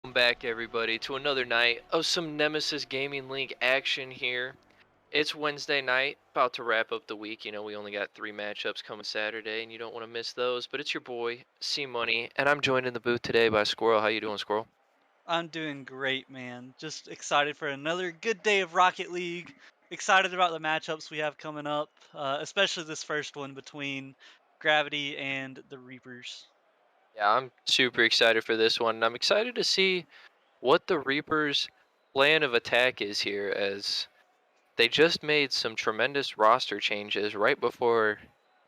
Welcome back, everybody, to another night of some Nemesis Gaming League action here. It's Wednesday night, about to wrap up the week. You know, we only got 3 matchups coming Saturday, and you don't want to miss those. But it's your boy, C Money, and I'm joined in the booth today by Squirrel. How you doing, Squirrel? I'm doing great, man. Just excited for another good day of Rocket League. Excited about the matchups we have coming up, especially this first one between Gravity and the Reapers. Yeah, I'm super excited for this one, and I'm excited to see what the Reapers' plan of attack is here, as they just made some tremendous roster changes right before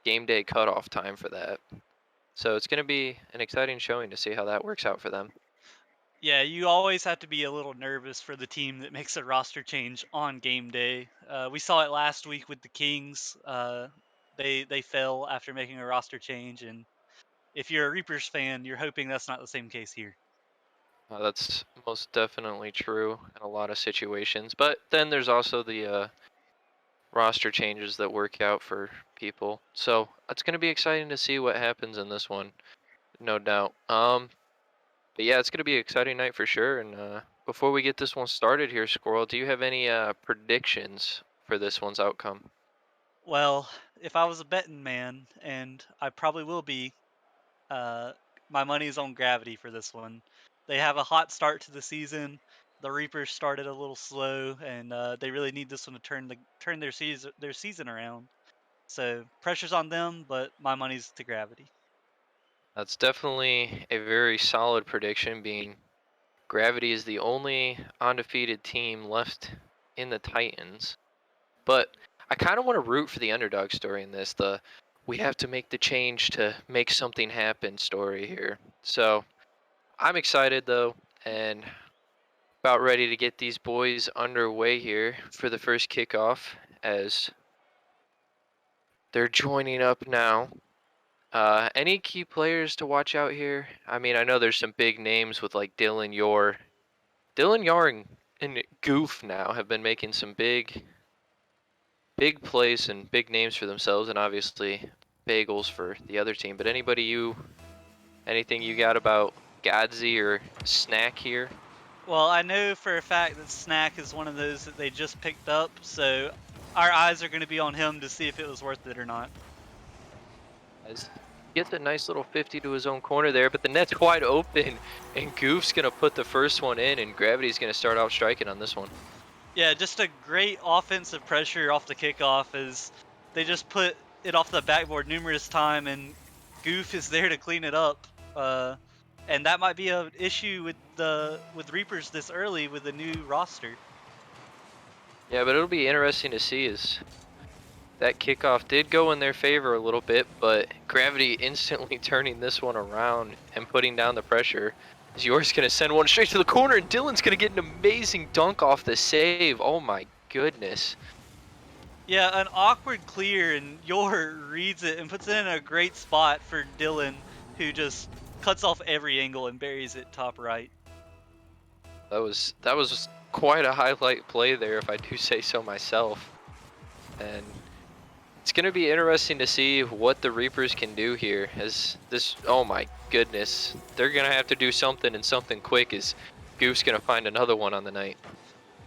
game day cutoff time for that. So it's going to be an exciting showing to see how that works out for them. Yeah, you always have to be a little nervous for the team that makes a roster change on game day. We saw it last week with the Kings. They fell after making a roster change, and if you're a Reapers fan, you're hoping that's not the same case here. That's most definitely true in a lot of situations. But then there's also the roster changes that work out for people. So it's going to be exciting to see what happens in this one, no doubt. But yeah, it's going to be an exciting night for sure. And before we get this one started here, Squirrel, do you have any predictions for this one's outcome? Well, if I was a betting man, and I probably will be, Uh, my money's on Gravity for this one. They have a hot start to the season. The Reapers started a little slow, and they really need this one to turn their season around. So pressure's on them, but my money's to Gravity. That's definitely a very solid prediction, being Gravity is the only undefeated team left in the Titans. But I kind of want to root for the underdog story in this. The we have to make the change to make something happen story here. So I'm excited though, and about ready to get these boys underway here for the first kickoff as they're joining up now. Any key players to watch out here? I mean, I know there's some big names with like Dylan Yore and Goof now have been making some big plays and big names for themselves, and obviously bagels for the other team. But anything you got about Godzi or Snack here? Well, I know for a fact that Snack is one of those that they just picked up, so our eyes are going to be on him to see if it was worth it or not. As gets a nice little 50 to his own corner there, but the net's wide open, and Goof's gonna put the first one in, and Gravity's gonna start out striking on this one. Yeah, just a great offensive pressure off the kickoff as they just put it off the backboard numerous times, and Goof is there to clean it up. And that might be an issue with Reapers this early with the new roster. Yeah, but it'll be interesting to see as that kickoff did go in their favor a little bit, but Gravity instantly turning this one around and putting down the pressure. As Yor's going to send one straight to the corner, and Dylan's going to get an amazing dunk off the save. Oh my goodness. Yeah, an awkward clear, and Yor reads it and puts it in a great spot for Dylan, who just cuts off every angle and buries it top right. That was quite a highlight play there, if I do say so myself. And it's going to be interesting to see what the Reapers can do here. As this, oh my goodness, they're going to have to do something, and something quick, as Goof's going to find another one on the night.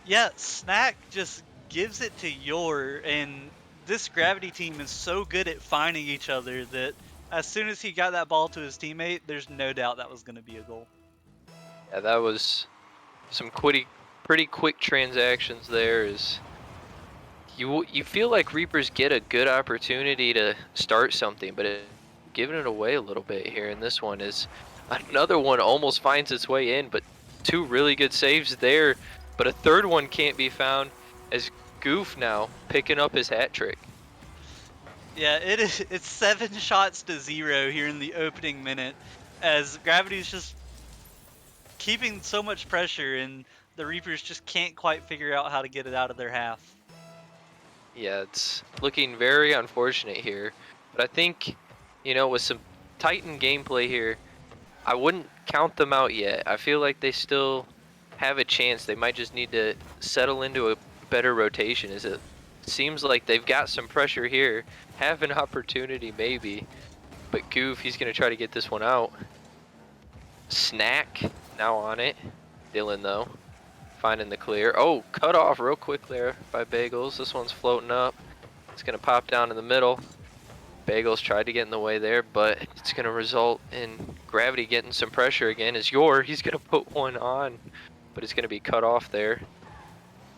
Yeah, Snack just gives it to Yor, and this Gravity team is so good at finding each other that as soon as he got that ball to his teammate, there's no doubt that was going to be a goal. Yeah, that was some pretty quick transactions there. Is you feel like Reapers get a good opportunity to start something, but giving it away a little bit here. And this one is another one almost finds its way in, but two really good saves there. But a third one can't be found, as Goof now picking up his hat trick. Yeah, it's 7 shots to 0 here in the opening minute as Gravity's just keeping so much pressure and the Reapers just can't quite figure out how to get it out of their half. Yeah, it's looking very unfortunate here. But I think, with some Titan gameplay here, I wouldn't count them out yet. I feel like they still have a chance. They might just need to settle into a better rotation. As it seems like they've got some pressure here, have an opportunity maybe. But Goof, he's going to try to get this one out. Snack Now on it. Dylan, though, finding the clear. Oh, cut off real quick there by Bagels. This one's floating up. It's going to pop down in the middle. Bagels tried to get in the way there, but it's going to result in Gravity getting some pressure again. He's going to put one on, but it's going to be cut off there.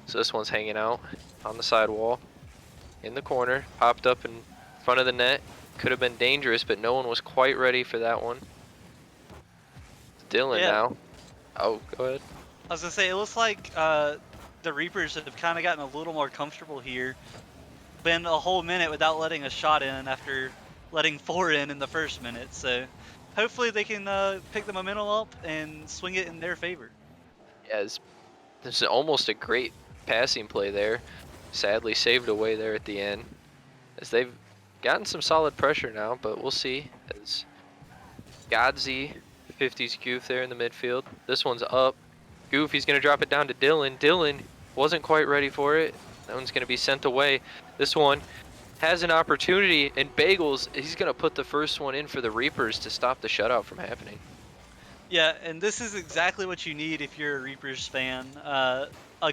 So this one's hanging out on the sidewall in the corner, popped up in front of the net. Could have been dangerous, but no one was quite ready for that one. Dylan Yeah, now. Oh, go ahead. I was gonna say it looks like the Reapers have kind of gotten a little more comfortable here. Been a whole minute without letting a shot in after letting four in the first minute. So hopefully they can pick the momentum up and swing it in their favor. Yeah, this is almost a great passing play there. Sadly saved away there at the end, as they've gotten some solid pressure now, but we'll see. As Godsey 50s Goof there in the midfield. This one's up. Goof, he's going to drop it down to Dylan. Dylan wasn't quite ready for it. That one's going to be sent away. This one has an opportunity, and Bagels, he's going to put the first one in for the Reapers to stop the shutout from happening. Yeah, and this is exactly what you need if you're a Reapers fan. A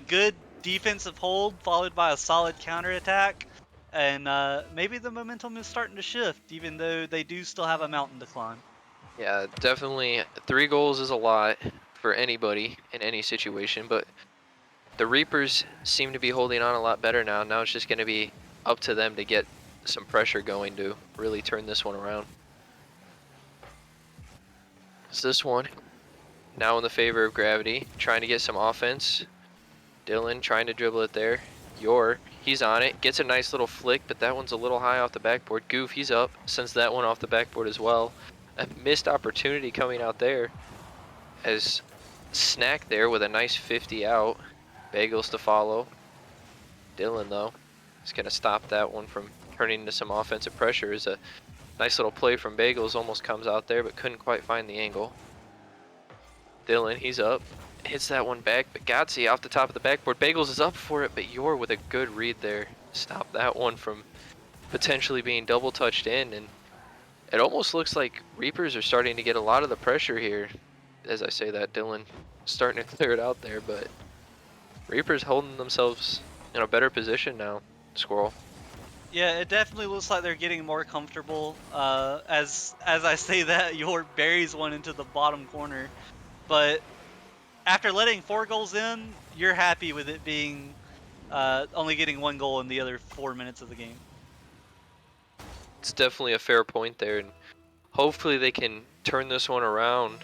good defensive hold followed by a solid counterattack, and maybe the momentum is starting to shift, even though they do still have a mountain to climb. Yeah, definitely 3 goals is a lot for anybody in any situation, but the Reapers seem to be holding on a lot better now. Now it's just going to be up to them to get some pressure going to really turn this one around. It's this one now in the favor of Gravity, trying to get some offense. Dylan trying to dribble it there. He's on it, gets a nice little flick, but that one's a little high off the backboard. Goof, he's up, sends that one off the backboard as well. A missed opportunity coming out there as Snack there with a nice 50 out. Bagels to follow. Dylan, though, is going to stop that one from turning into some offensive pressure. Is a nice little play from Bagels, almost comes out there, but couldn't quite find the angle. Dylan, he's up, hits that one back, but Godsey off the top of the backboard. Bagels is up for it, but Yor with a good read there. Stop that one from potentially being double touched in, and it almost looks like Reapers are starting to get a lot of the pressure here. As I say that, Dylan starting to clear it out there, but Reapers holding themselves in a better position now, Squirrel. Yeah, it definitely looks like they're getting more comfortable. As I say that, Yor buries one into the bottom corner, but after letting 4 goals in, you're happy with it being only getting 1 goal in the other 4 minutes of the game. It's definitely a fair point there, and hopefully they can turn this one around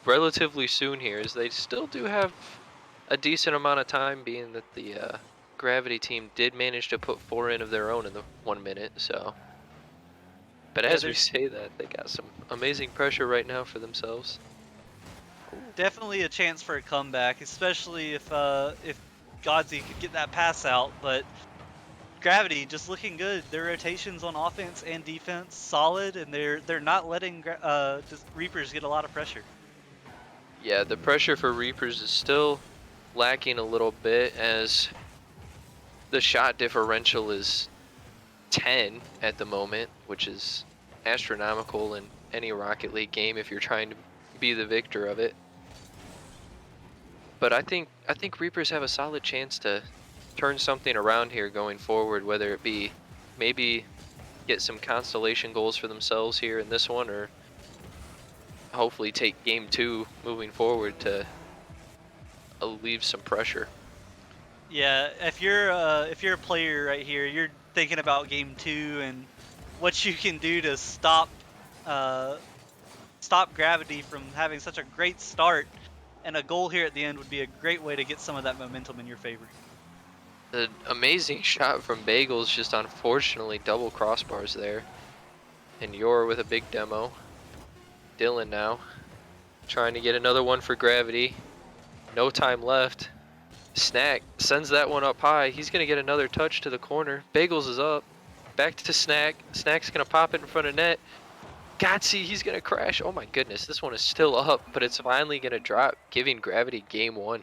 relatively soon here, as they still do have a decent amount of time, being that the Gravity team did manage to put 4 in of their own in the 1 minute, so. But Yeah, as we there's say that, they got some amazing pressure right now for themselves. definitely a chance for a comeback, especially if Godsey could get that pass out. But Gravity just looking good. Their rotations on offense and defense solid, and they're not letting the Reapers get a lot of pressure. Yeah, the pressure for Reapers is still lacking a little bit, as the shot differential is 10 at the moment, which is astronomical in any Rocket League game if you're trying to be the victor of it. But I think Reapers have a solid chance to turn something around here going forward, whether it be maybe get some constellation goals for themselves here in this one, or hopefully take game 2 moving forward to alleviate some pressure. Yeah, if you're a player right here, you're thinking about game 2 and what you can do to uh, stop Gravity from having such a great start. And a goal here at the end would be a great way to get some of that momentum in your favor. The amazing shot from Bagels, just unfortunately double crossbars there. And Yor with a big demo. Dylan now trying to get another one for Gravity. No time left. Snack sends that one up high. He's going to get another touch to the corner. Bagels is up. Back to Snack. Snack's going to pop it in front of net. Godsey, he's going to crash. Oh my goodness, this one is still up, but it's finally going to drop, giving Gravity game 1.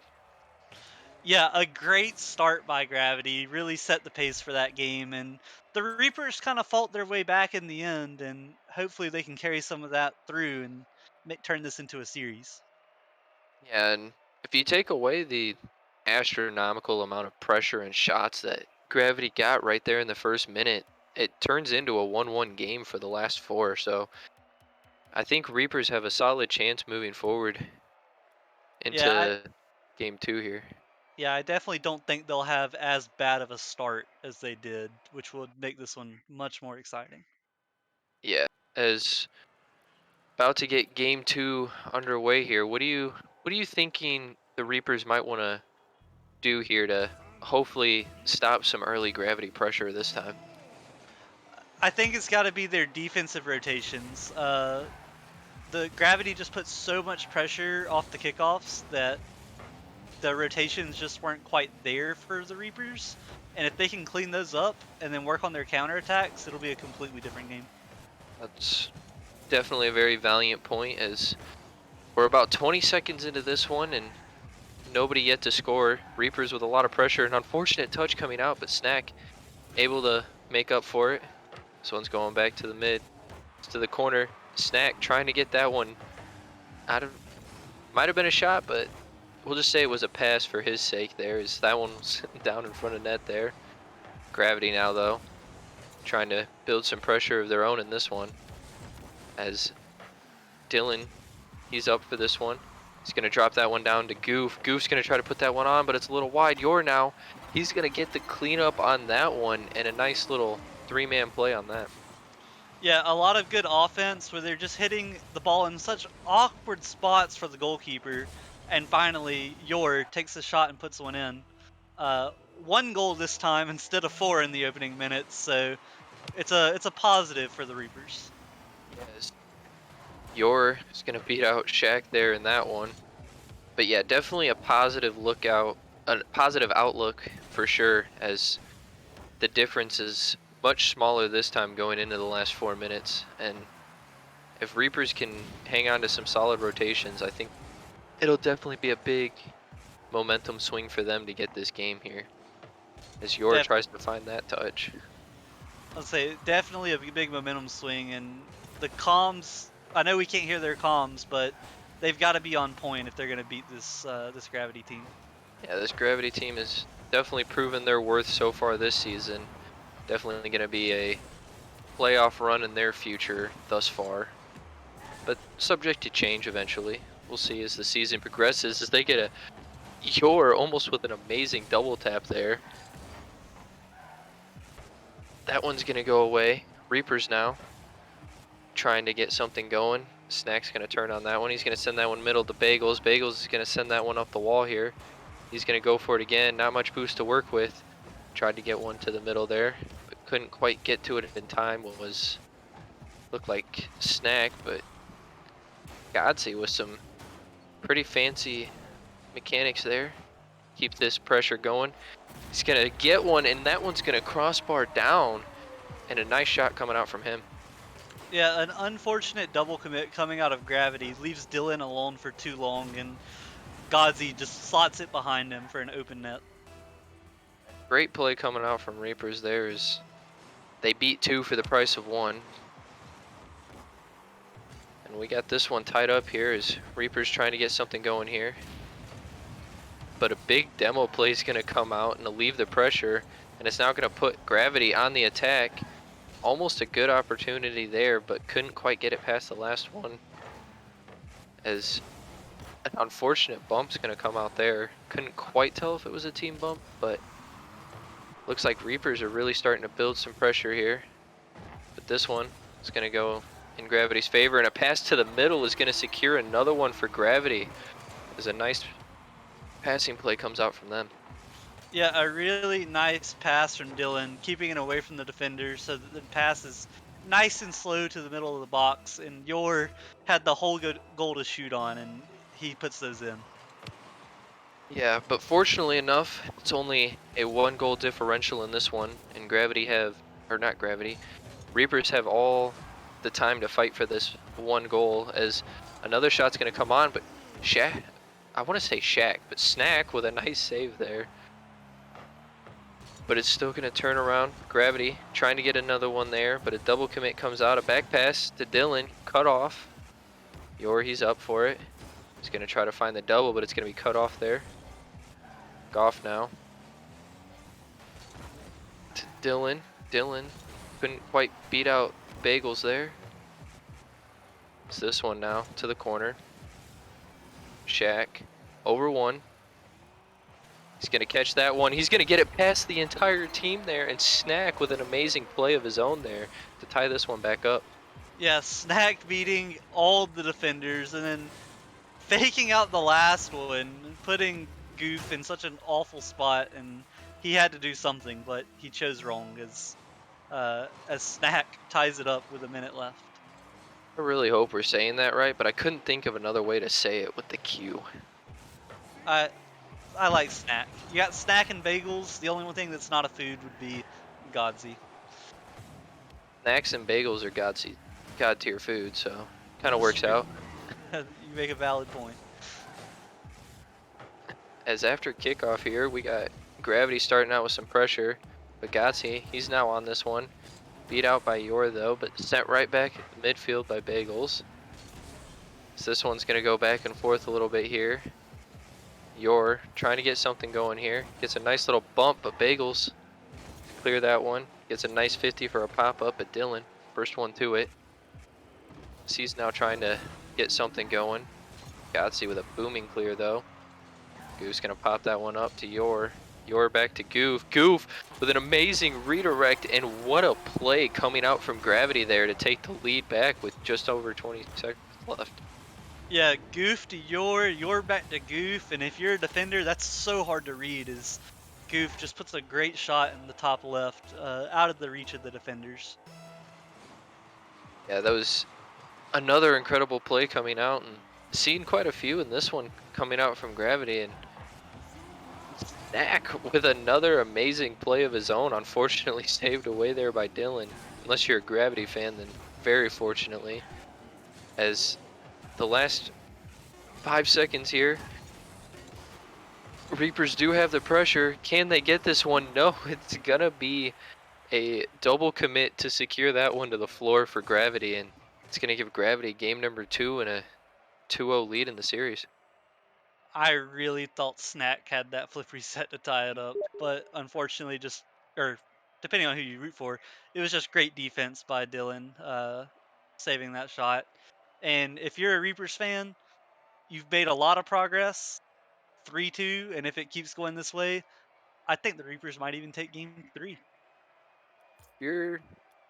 Yeah, a great start by Gravity really set the pace for that game, and the Reapers kind of fought their way back in the end, and hopefully they can carry some of that through and turn this into a series. Yeah, and if you take away the astronomical amount of pressure and shots that Gravity got right there in the first minute, it turns into a 1-1 game for the last four. So I think Reapers have a solid chance moving forward Yeah, into game two here. I definitely don't think they'll have as bad of a start as they did, which would make this one much more exciting. Yeah, as about to get game two underway here, what are you thinking the Reapers might want to do here to hopefully stop some early Gravity pressure this time? I think it's got to be their defensive rotations. The gravity just puts so much pressure off the kickoffs that the rotations just weren't quite there for the Reapers. And if they can clean those up and then work on their counterattacks, it'll be a completely different game. That's definitely a very valiant point, as we're about 20 seconds into this one and nobody yet to score. Reapers with a lot of pressure, an unfortunate touch coming out, but Snack able to make up for it. This one's going back to the mid, to the corner. Snack trying to get that one out of, might have been a shot, but we'll just say it was a pass for his sake there, as that one was down in front of net there. Gravity now though, trying to build some pressure of their own in this one, as Dylan, he's up for this one. He's gonna drop that one down to Goof. Goof's gonna try to put that one on, but it's a little wide. You're now, he's gonna get the cleanup on that one, and a nice little three-man play on that. Yeah, a lot of good offense where they're just hitting the ball in such awkward spots for the goalkeeper. And finally, Yor takes a shot and puts one in. One goal this time instead of four in the opening minutes, so it's a positive for the Reapers. Yes, Yor is gonna beat out Shaq there in that one. But yeah, definitely a positive outlook for sure, as the difference is much smaller this time going into the last 4 minutes. And if Reapers can hang on to some solid rotations, I think it'll definitely be a big momentum swing for them to get this game here, as Yor Def, tries to find that touch. I'll say definitely a big momentum swing, and the comms. I know we can't hear their comms, but they've got to be on point if they're going to beat this Gravity team. Yeah, this Gravity team has definitely proven their worth so far this season. Definitely going to be a playoff run in their future thus far, but subject to change eventually. We'll see as the season progresses, as they get a Yor almost with an amazing double tap there. That one's going to go away. Reapers now trying to get something going. Snack's going to turn on that one. He's going to send that one middle to Bagels. Bagels is going to send that one up the wall here. He's going to go for it again. Not much boost to work with. Tried to get one to the middle there, but couldn't quite get to it in time. What was looked like Snack, but Godsey with some pretty fancy mechanics there. Keep this pressure going. He's going to get one, and that one's going to crossbar down, and a nice shot coming out from him. Yeah, an unfortunate double commit coming out of Gravity leaves Dylan alone for too long, and Godzi just slots it behind him for an open net. Great play coming out from Reapers there, as they beat two for the price of one. And we got this one tied up here as Reapers trying to get something going here. But a big demo play is going to come out and relieve the pressure, and it's now going to put Gravity on the attack. Almost a good opportunity there, but couldn't quite get it past the last one, as an unfortunate bump's going to come out there. Couldn't quite tell if it was a team bump, but looks like Reapers are really starting to build some pressure here. But this one is going to go in Gravity's favor, and a pass to the middle is going to secure another one for Gravity, as a nice passing play comes out from them. Yeah, a really nice pass from Dylan, keeping it away from the defender so that the pass is nice and slow to the middle of the box, and Yor had the whole good goal to shoot on, and he puts those in. Yeah, but fortunately enough, it's only a 1 goal differential in this one, and Gravity have, or not Gravity, Reapers have all the time to fight for this 1 goal, as another shot's going to come on, but Shaq, I want to say Shaq, but Snack with a nice save there. But it's still going to turn around. Gravity trying to get another one there, but a double commit comes out. A back pass to Dylan, cut off. Yor, he's up for it. He's going to try to find the double, but it's going to be cut off there. Goff now. To Dylan. Dylan couldn't quite beat out Bagels there. It's this one now to the corner. Shaq over one. He's going to catch that one. He's going to get it past the entire team there, and Snack with an amazing play of his own there to tie this one back up. Yeah, Snack beating all the defenders and then faking out the last one, putting Goof in such an awful spot, and he had to do something, but he chose wrong as Snack ties it up with a minute left. I really hope we're saying that right, but I couldn't think of another way to say it with the Q. I I like Snack. You got Snack and bagels. The only one thing that's not a food would be Godsey. Snacks and bagels are god tier food, so kind of That's works true. out. You make a valid point. As after kickoff here, we got Gravity starting out with some pressure. But Gatsy, he's now on this one. Beat out by Yor though, but sent right back at the midfield by Bagels. So this one's gonna go back and forth a little bit here. Yor trying to get something going here. Gets a nice little bump, but Bagels clear that one. Gets a nice 50 for a pop-up at Dylan. First one to it. He's now trying to get something going. Gatsy with a booming clear though. Goof's gonna pop that one up to Yor. Yor back to Goof. Goof with an amazing redirect, and what a play coming out from Gravity there to take the lead back with just over 20 seconds left. Yeah, Goof to Yor back to Goof, and if you're a defender, that's so hard to read. Is Goof just puts a great shot in the top left, out of the reach of the defenders. Yeah, that was another incredible play coming out, and seen quite a few in this one coming out from Gravity. And Snack with another amazing play of his own, unfortunately saved away there by Dylan. Unless you're a Gravity fan, then very fortunately, as the last 5 seconds here, Reapers do have the pressure. Can they get this one? No, it's gonna be a double commit to secure that one to the floor for Gravity, and it's gonna give Gravity game number 2 and a 2-0 lead in the series. I really thought Snack had that flip reset to tie it up, but unfortunately, or depending on who you root for, it was just great defense by Dylan, saving that shot. And if you're a Reapers fan, you've made a lot of progress, 3-2, and if it keeps going this way, I think the Reapers might even take game 3. If you're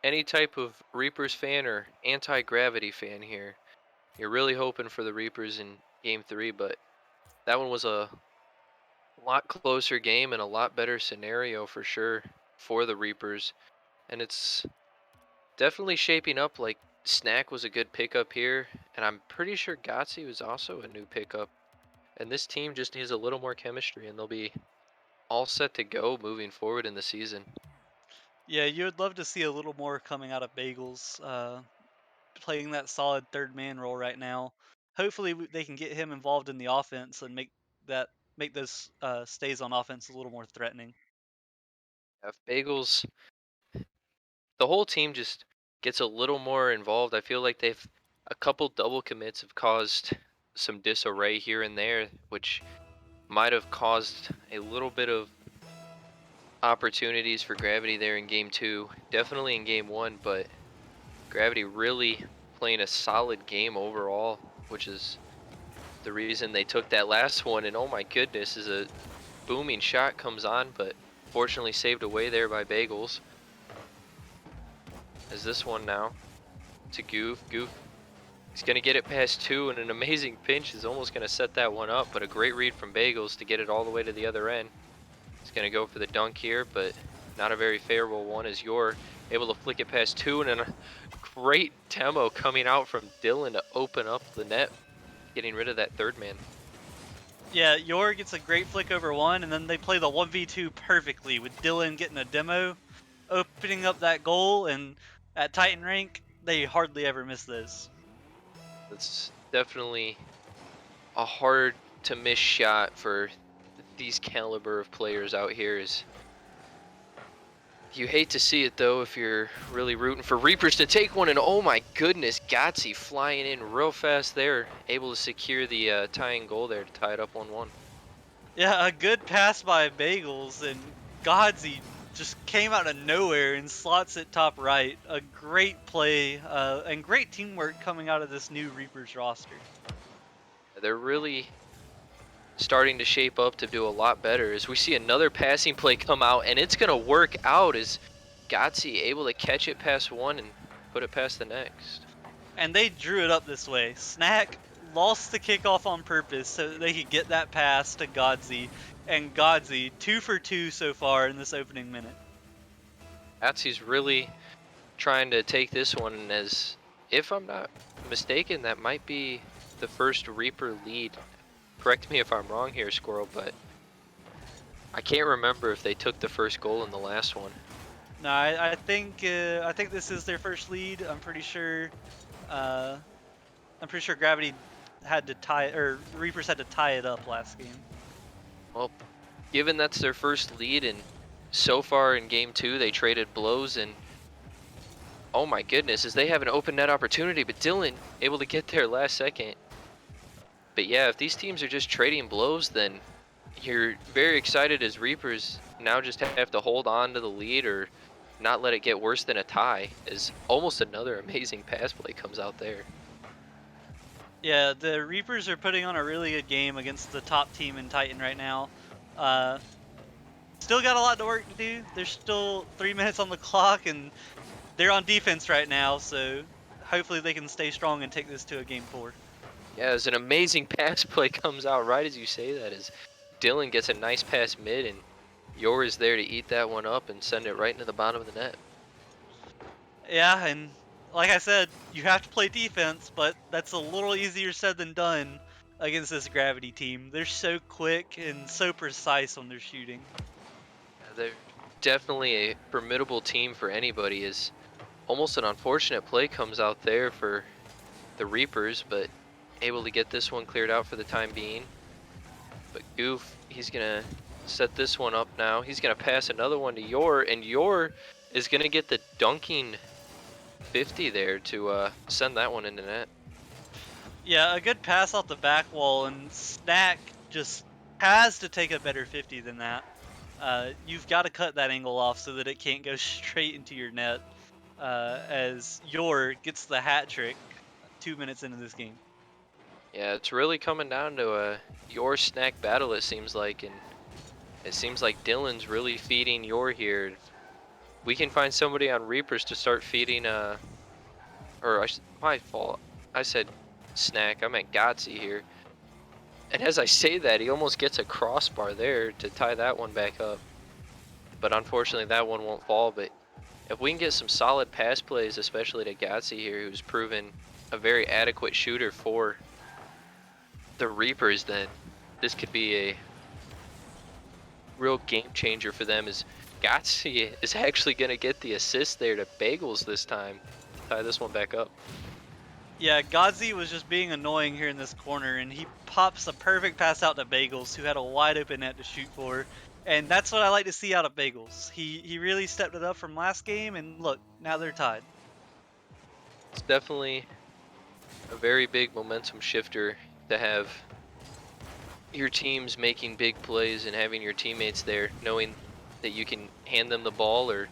any type of Reapers fan or anti-Gravity fan here, you're really hoping for the Reapers in game 3, but that one was a lot closer game and a lot better scenario for sure for the Reapers. And it's definitely shaping up like Snack was a good pickup here, and I'm pretty sure Gotzi was also a new pickup. And this team just needs a little more chemistry, and they'll be all set to go moving forward in the season. Yeah, you would love to see a little more coming out of Bagels, playing that solid third man role right now. Hopefully, they can get him involved in the offense and that make those stays on offense a little more threatening. If Bagels, the whole team just gets a little more involved. I feel like a couple double commits have caused some disarray here and there, which might have caused a little bit of opportunities for Gravity there in game 2. Definitely in game 1, but Gravity really playing a solid game overall, which is the reason they took that last one. And oh my goodness, is a booming shot comes on, but fortunately saved away there by Bagels. As this one now to Goof. Goof, he's gonna get it past 2, and an amazing pinch is almost gonna set that one up, but a great read from Bagels to get it all the way to the other end. He's gonna go for the dunk here, but not a very favorable one, as you're able to flick it past 2, and then a great demo coming out from Dylan to open up the net, getting rid of that third man. Yeah, Yor gets a great flick over one, and then they play the 1v2 perfectly with Dylan getting a demo, opening up that goal, and at Titan rank, they hardly ever miss those. That's definitely a hard to miss shot for these caliber of players out here. Is You hate to see it though if you're really rooting for Reapers to take one, and oh my goodness, Gotsy flying in real fast there, able to secure the tying goal there to tie it up 1-1. Yeah, a good pass by Bagels, and Godsey just came out of nowhere and slots it top right. A great play and great teamwork coming out of this new Reapers roster. They're really starting to shape up to do a lot better as we see another passing play come out, and it's going to work out as Gotsy able to catch it past one and put it past the next. And they drew it up this way. Snack lost the kickoff on purpose so that they could get that pass to Godsey, and Godsey 2 for 2 so far in this opening minute. Gotsy's really trying to take this one as, if I'm not mistaken, that might be the first Reaper lead. Correct me if I'm wrong here, Squirrel, but I can't remember if they took the first goal in the last one. No, I think this is their first lead. Uh, I'm pretty sure Gravity had to tie or Reapers had to tie it up last game. Well, given that's their first lead, and so far in game 2 they traded blows, and oh my goodness, as they have an open net opportunity, but Dylan able to get there last second. But yeah, if these teams are just trading blows, then you're very excited as Reapers now just have to hold on to the lead or not let it get worse than a tie, as almost another amazing pass play comes out there. Yeah, the Reapers are putting on a really good game against the top team in Titan right now. Uh, Still got a lot of work to do. There's still 3 minutes on the clock, and they're on defense right now, so hopefully they can stay strong and take this to a game 4. Yeah, as an amazing pass play comes out right as you say that, as Dylan gets a nice pass mid, and Yor is there to eat that one up and send it right into the bottom of the net. Yeah, and like I said, you have to play defense, but that's a little easier said than done against this Gravity team. They're so quick and so precise when they're shooting. They're definitely a formidable team for anybody, as almost an unfortunate play comes out there for the Reapers, but able to get this one cleared out for the time being. But Goof, he's gonna set this one up now. He's gonna pass another one to Yor, and Yor is gonna get the dunking 50 there to send that one into net. Yeah, a good pass off the back wall, and Snack just has to take a better 50 than that. You've got to cut that angle off so that it can't go straight into your net, as Yor gets the hat trick 2 minutes into this game. Yeah, it's really coming down to a Yor Snack battle, it seems like, and it seems like Dylan's really feeding Yor here. We can find somebody on Reapers to start feeding, my fault. I said Snack, I meant Gotsy here. And as I say that, he almost gets a crossbar there to tie that one back up. But unfortunately, that one won't fall. But if we can get some solid pass plays, especially to Gotsy here, who's proven a very adequate shooter for the Reapers, then this could be a real game changer for them, as Gotsy is actually going to get the assist there to Bagels this time. Tie this one back up. Yeah, Godzi was just being annoying here in this corner, and he pops a perfect pass out to Bagels, who had a wide open net to shoot for. And that's what I like to see out of Bagels. He really stepped it up from last game, and look, now they're tied. It's definitely a very big momentum shifter to have your teams making big plays and having your teammates there, knowing that you can hand them the ball. Or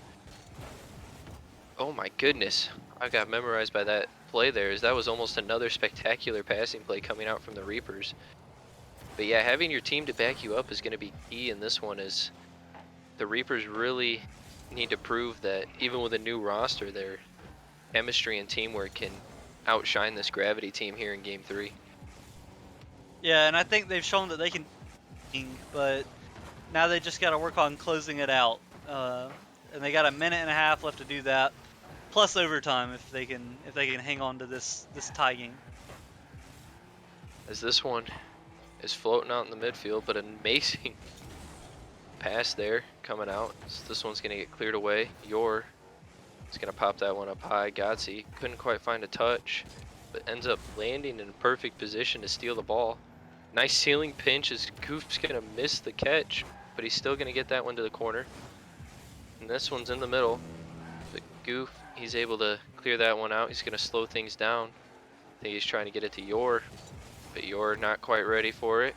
oh my goodness, I got memorized by that play there, as that was almost another spectacular passing play coming out from the Reapers. But yeah, having your team to back you up is going to be key in this one, as the Reapers really need to prove that even with a new roster, their chemistry and teamwork can outshine this Gravity team here in game 3. Yeah, and I think they've shown that they can, but now they just got to work on closing it out. And they got a minute and a half left to do that, plus overtime if they can hang on to this tie game. As this one is floating out in the midfield, but an amazing pass there coming out. So this one's going to get cleared away. Yor is going to pop that one up high. Godsey couldn't quite find a touch, but ends up landing in a perfect position to steal the ball. Nice ceiling pinch as Goof's going to miss the catch, but he's still going to get that one to the corner. And this one's in the middle. But Goof, he's able to clear that one out. He's going to slow things down. I think he's trying to get it to Yor, but Yor not quite ready for it.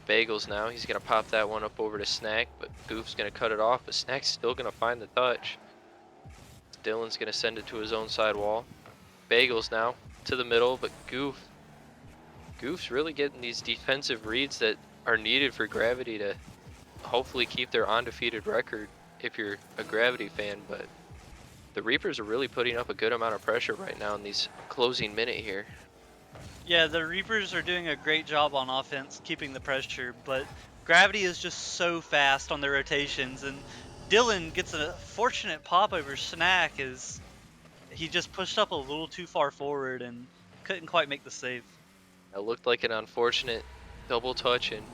Bagels now. He's going to pop that one up over to Snack, but Goof's going to cut it off, but Snack's still going to find the touch. Dylan's going to send it to his own side wall. Bagels now to the middle, but Goof's really getting these defensive reads that are needed for Gravity to hopefully keep their undefeated record if you're a Gravity fan, but the Reapers are really putting up a good amount of pressure right now in these closing minute here. Yeah, the Reapers are doing a great job on offense, keeping the pressure, but Gravity is just so fast on their rotations, and Dylan gets a fortunate pop over Snack as he just pushed up a little too far forward and couldn't quite make the save. It looked like an unfortunate double touch, and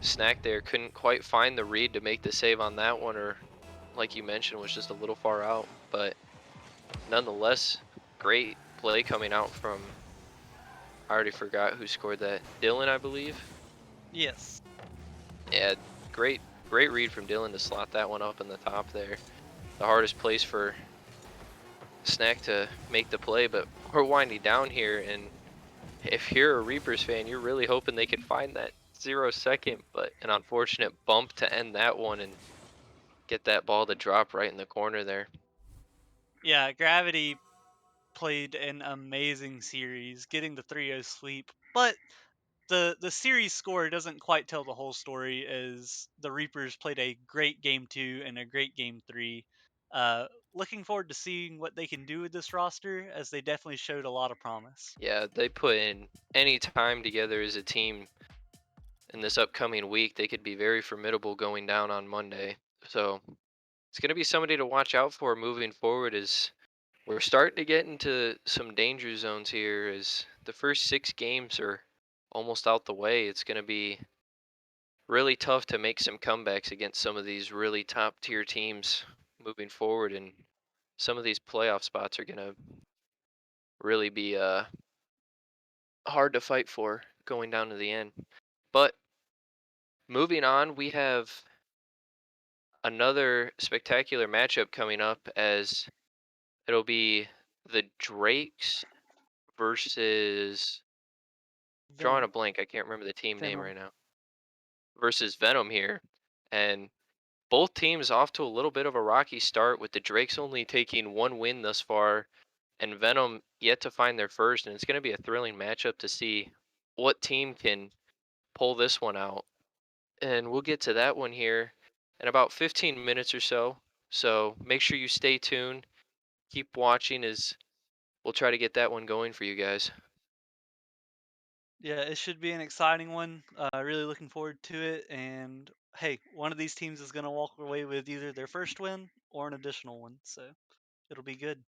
Snack there couldn't quite find the read to make the save on that one, or like you mentioned, was just a little far out. But nonetheless, great play coming out from, I already forgot who scored that. Dylan, I believe. Yes. Yeah, great read from Dylan to slot that one up in the top there. The hardest place for Snack to make the play, but we're winding down here, and if you're a Reapers fan, you're really hoping they could find that 0 second, but an unfortunate bump to end that one and get that ball to drop right in the corner there. Yeah, Gravity played an amazing series, getting the 3-0 sweep, but the series score doesn't quite tell the whole story as the Reapers played a great game 2 and a great game 3. Looking forward to seeing what they can do with this roster as they definitely showed a lot of promise. Yeah, they put in any time together as a team in this upcoming week. They could be very formidable going down on Monday. So it's going to be somebody to watch out for moving forward as we're starting to get into some danger zones here as the first 6 games are almost out the way. It's going to be really tough to make some comebacks against some of these really top tier teams moving forward, and some of these playoff spots are going to really be hard to fight for going down to the end. But moving on, we have another spectacular matchup coming up as it'll be the Drakes versus, drawing a Venom. blank, I can't remember the team name Venom. right now, versus Venom here. And both teams off to a little bit of a rocky start, with the Drakes only taking one win thus far and Venom yet to find their first. And it's going to be a thrilling matchup to see what team can pull this one out. And we'll get to that one here in about 15 minutes or so. So make sure you stay tuned. Keep watching as we'll try to get that one going for you guys. Yeah, it should be an exciting one. Really looking forward to it. And hey, one of these teams is going to walk away with either their first win or an additional one. So it'll be good.